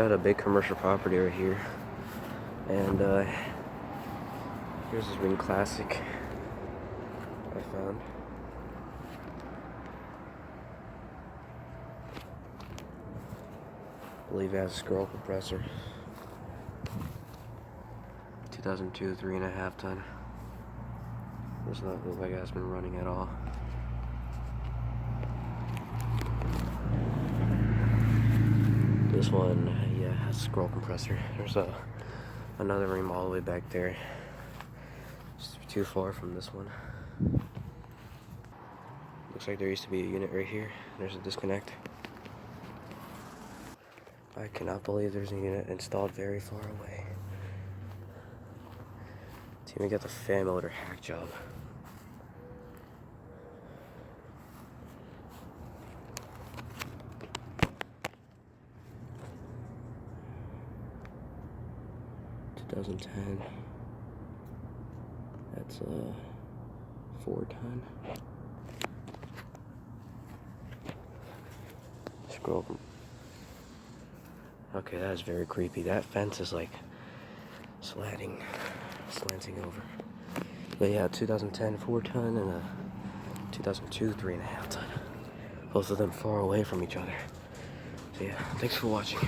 got a big commercial property right here, and here's this Rheem Classic I found. I believe it has a scroll compressor. 2002, 3.5 ton. Does not look like it has been running at all. This one, yeah, has a scroll compressor. There's another Rheem all the way back there. Just too far from this one. Looks like there used to be a unit right here. There's a disconnect. I cannot believe there's a unit installed very far away. To even get the fan motor hack job. (2010). That's a 4-ton. Scroll. Okay, that is very creepy. That fence is like slanting over. But yeah, 2010 4-ton and a 2002 3.5 ton. Both of them far away from each other. So yeah, thanks for watching.